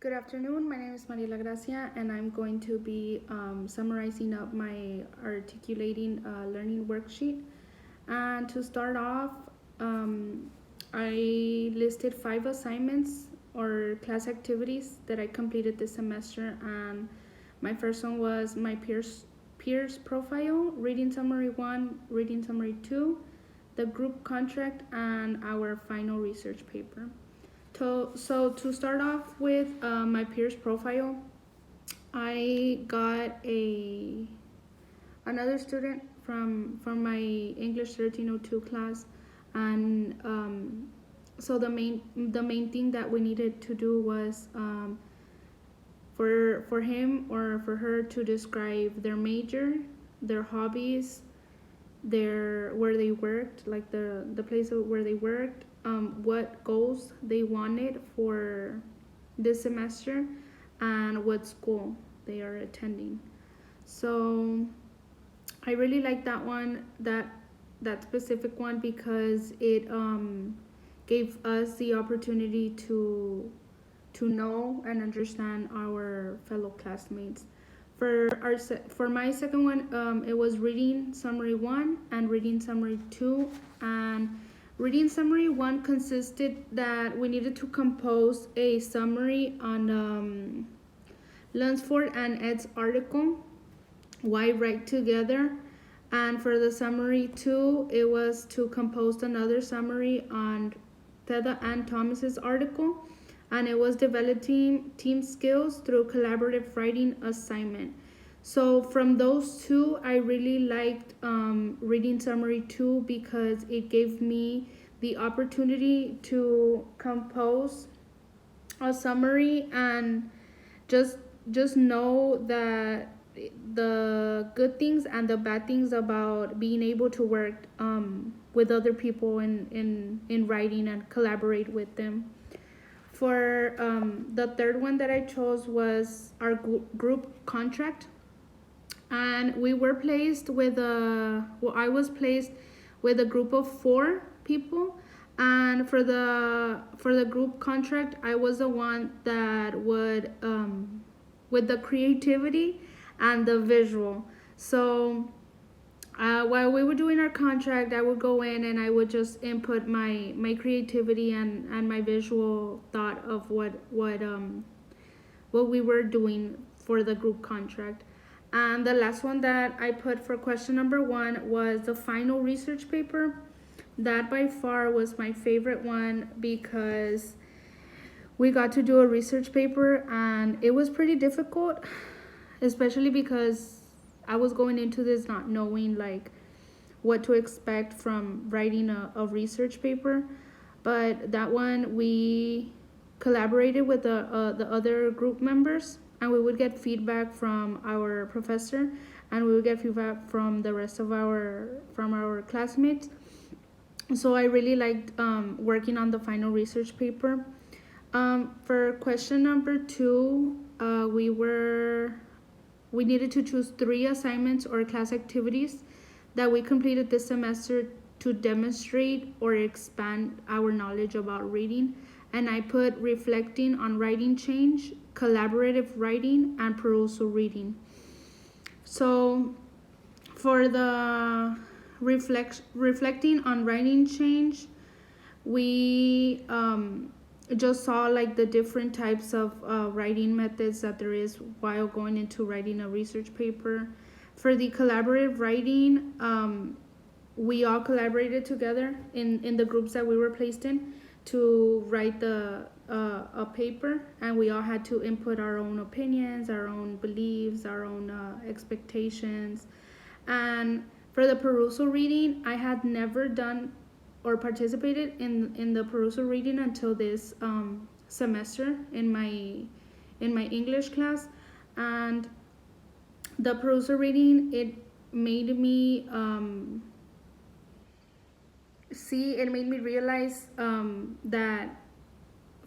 Good afternoon. My name is Maria Gracia, and I'm going to be summarizing up my articulating learning worksheet. And to start off, I listed 5 assignments or class activities that I completed this semester. And my first one was my peers profile, reading summary 1, reading summary 2, the group contract, and our final research paper. So to start off with my peers profile, I got another student from my English 1302 class, and so the main thing that we needed to do was for him or for her to describe their major, their hobbies, their where they worked, like the place where they worked, what goals they wanted for this semester, and what school they are attending. So I really like that one, that specific one, because it gave us the opportunity to know and understand our fellow classmates. For my second one, it was reading summary 1 and reading summary 2. And reading summary 1 consisted that we needed to compose a summary on Lunsford and Ed's article, Why Write Together. And for the summary 2, it was to compose another summary on Theda and Thomas's article, and it was developing team skills through collaborative writing assignment. So from those two, I really liked reading summary 2 because it gave me the opportunity to compose a summary and just know that the good things and the bad things about being able to work with other people in writing and collaborate with them. For the third one that I chose was our group contract, and we were placed with I was placed with a group of 4 people, and for the group contract, I was the one that would with the creativity and the visual. So while we were doing our contract, I would go in and I would just input my creativity and my visual thought of what we were doing for the group contract. And the last one that I put for question number 1 was the final research paper. That by far was my favorite one because we got to do a research paper and it was pretty difficult, especially because I was going into this not knowing like what to expect from writing a research paper. But that one, we collaborated with the other group members, and we would get feedback from our professor, and we would get feedback from the rest of our classmates. So I really liked working on the final research paper. For question number 2, we needed to choose 3 assignments or class activities that we completed this semester to demonstrate or expand our knowledge about reading. And I put reflecting on writing change, collaborative writing, and perusal reading. So for the reflecting on writing change, we just saw like the different types of writing methods that there is while going into writing a research paper. For the collaborative writing, we all collaborated together in the groups that we were placed in to write a paper, and we all had to input our own opinions, our own beliefs, our own expectations. And for the perusal reading, I had never done or participated in the perusal reading until this semester in my English class. And the perusal reading, it made me realize that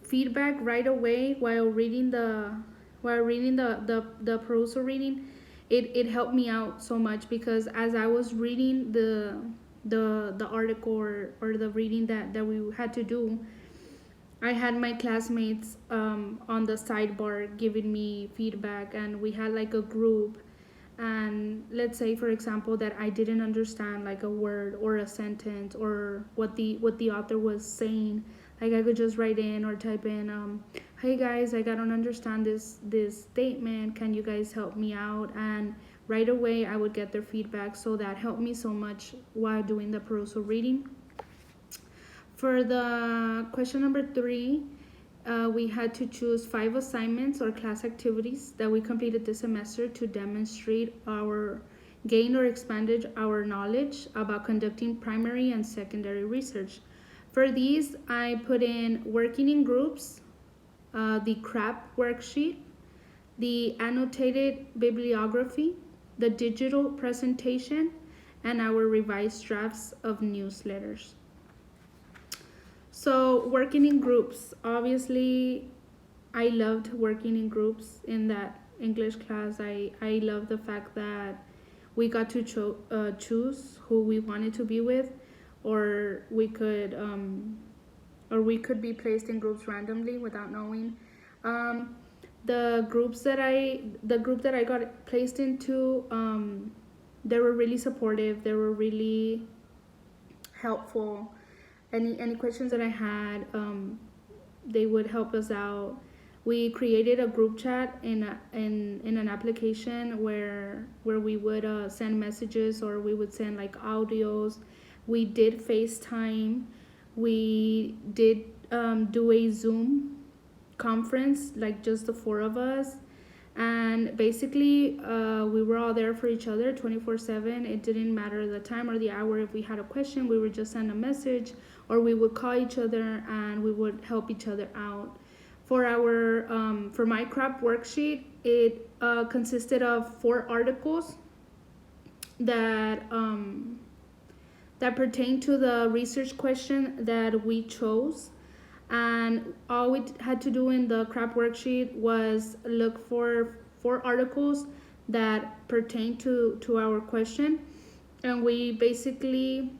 feedback right away while reading the perusal reading, it helped me out so much, because as I was reading the article or the reading that we had to do, I had my classmates on the sidebar giving me feedback, and we had like a group. And let's say, for example, that I didn't understand like a word or a sentence or what the author was saying. Like I could just write in or type in, "Hey guys, like I don't understand this statement. Can you guys help me out?" And right away, I would get their feedback. So that helped me so much while doing the perusal reading. For the question number 3, we had to choose 5 assignments or class activities that we completed this semester to demonstrate our gain or expanded our knowledge about conducting primary and secondary research. For these, I put in working in groups, the CRAP worksheet, the annotated bibliography, the digital presentation, and our revised drafts of newsletters. So, working in groups, obviously, I loved working in groups in that English class. I love the fact that we got to choose who we wanted to be with, or we could be placed in groups randomly without knowing. Um, the group that I got placed into, they were really supportive. They were really helpful. Any questions that I had, they would help us out. We created a group chat in an application where we would send messages, or we would send like audios. We did FaceTime. We did do a Zoom conference, like just the 4 of us. And basically, we were all there for each other 24/7. It didn't matter the time or the hour. If we had a question, we would just send a message, or we would call each other and we would help each other out. For my CRAP worksheet, it consisted of 4 articles that that pertain to the research question that we chose. And all we had to do in the CRAP worksheet was look for 4 articles that pertain to our question. And we basically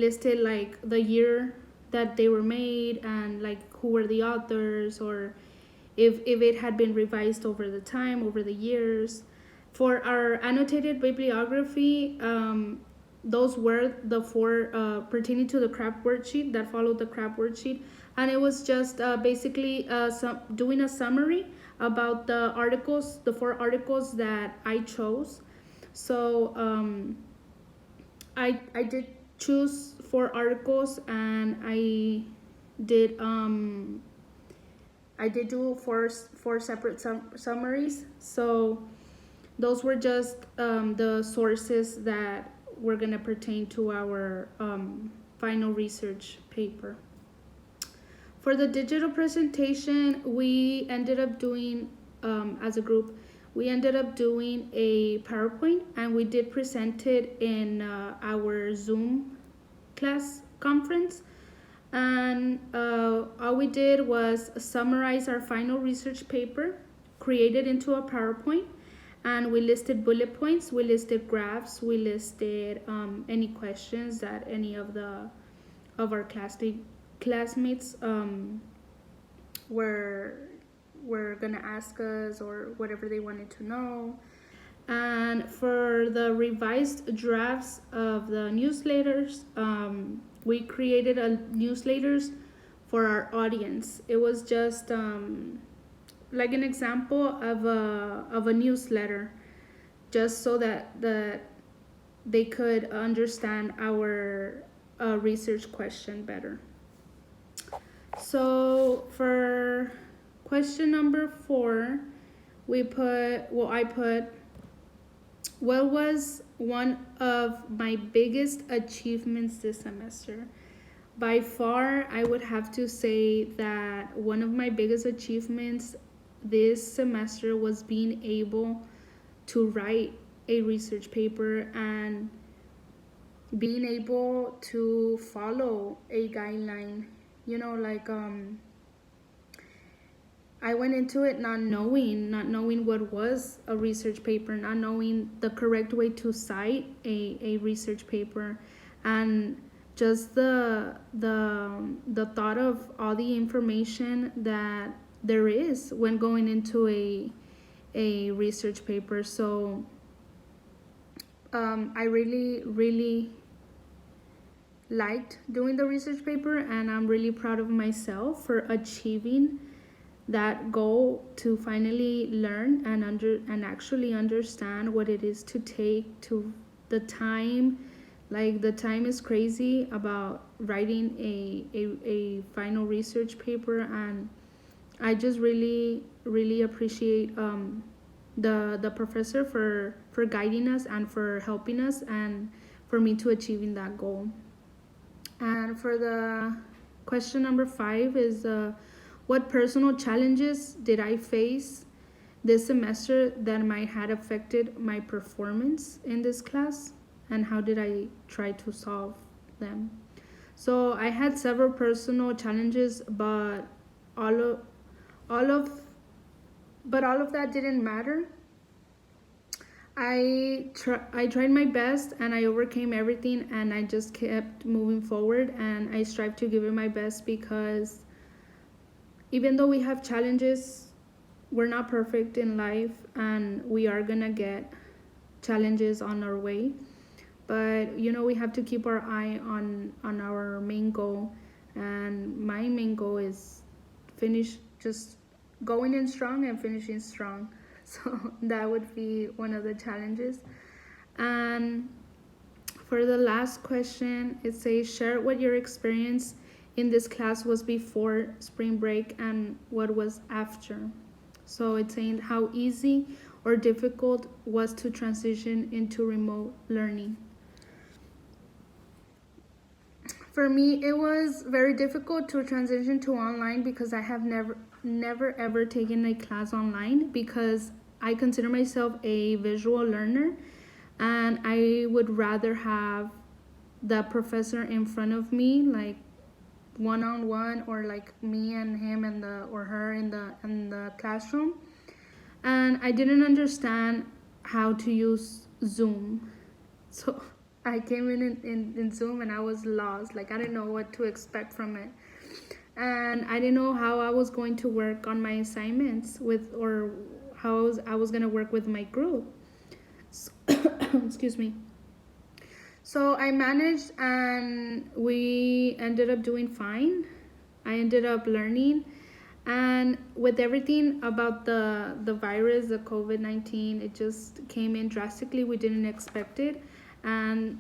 listed like the year that they were made, and like who were the authors, or if it had been revised over the time, over the years. For our annotated bibliography, those were the 4 pertaining to the CRAP worksheet that followed the CRAP worksheet. And it was just basically doing a summary about the articles, the 4 articles that I chose. So I did choose 4 articles, and did I did do four separate summaries. So those were just the sources that were going to pertain to our final research paper. For the digital presentation, we ended up doing, as a group, we ended up doing a PowerPoint, and we did present it in our Zoom class conference. And all we did was summarize our final research paper, create it into a PowerPoint, and we listed bullet points, we listed graphs, we listed any questions that any of our classmates were gonna ask us, or whatever they wanted to know. And for the revised drafts of the newsletters, we created a newsletters for our audience. It was just like an example of a newsletter, just so that they could understand our research question better. So for question number 4, I put, what was one of my biggest achievements this semester? By far, I would have to say that one of my biggest achievements this semester was being able to write a research paper, and being able to follow a guideline. Like I went into it not knowing what was a research paper, not knowing the correct way to cite a research paper. And just the thought of all the information that there is when going into a research paper. So I really liked doing the research paper, and I'm really proud of myself for achieving that goal to finally learn and actually understand what it is to take to the time. Like, the time is crazy about writing a final research paper, and I just really appreciate the professor for guiding us and for helping us and for me to achieving that goal. And for the question number 5 is what personal challenges did I face this semester that might have affected my performance in this class, and how did I try to solve them? So I had several personal challenges, but all of all of all of that didn't matter. I tried my best and I overcame everything, and I just kept moving forward, and I strive to give it my best, because even though we have challenges, we're not perfect in life, and we are gonna get challenges on our way. But we have to keep our eye on our main goal, and my main goal is finish just going in strong and finishing strong. So that would be one of the challenges. And for the last question, it says share what your experience in this class was before spring break and what was after. So it's saying how easy or difficult was to transition into remote learning. For me, it was very difficult to transition to online, because I have never ever taken a class online, because I consider myself a visual learner, and I would rather have the professor in front of me, like one-on-one, or like me and him and the or her in the classroom. And I didn't understand how to use Zoom. So I came in Zoom and I was lost. Like, I didn't know what to expect from it. And I didn't know how I was going to work on my assignments or how I was going to work with my group. So, excuse me. So I managed, and we ended up doing fine. I ended up learning, and with everything about the virus, the COVID-19, it just came in drastically. We didn't expect it, and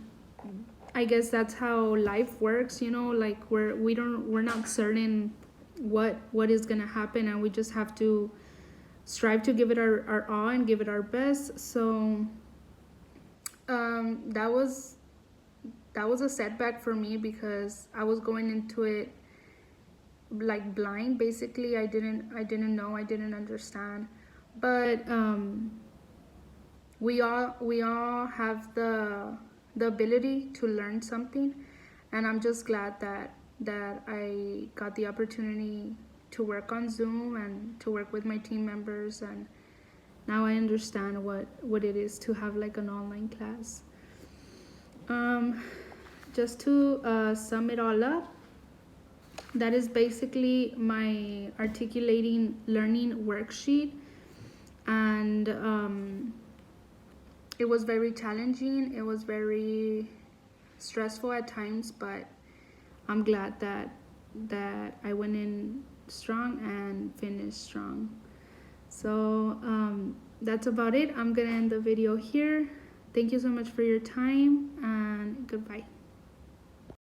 I guess that's how life works. Like, we're not certain what is gonna happen, and we just have to strive to give it our all and give it our best. So that was a setback for me, because I was going into it like blind. Basically, I didn't know, I didn't understand. But we all have the ability to learn something, and I'm just glad that I got the opportunity to work on Zoom and to work with my team members, and now I understand what it is to have like an online class. Just to sum it all up, that is basically my articulating learning worksheet, and it was very challenging, it was very stressful at times, but I'm glad that I went in strong and finished strong. So that's about it. I'm gonna end the video here. Thank you so much for your time, and goodbye.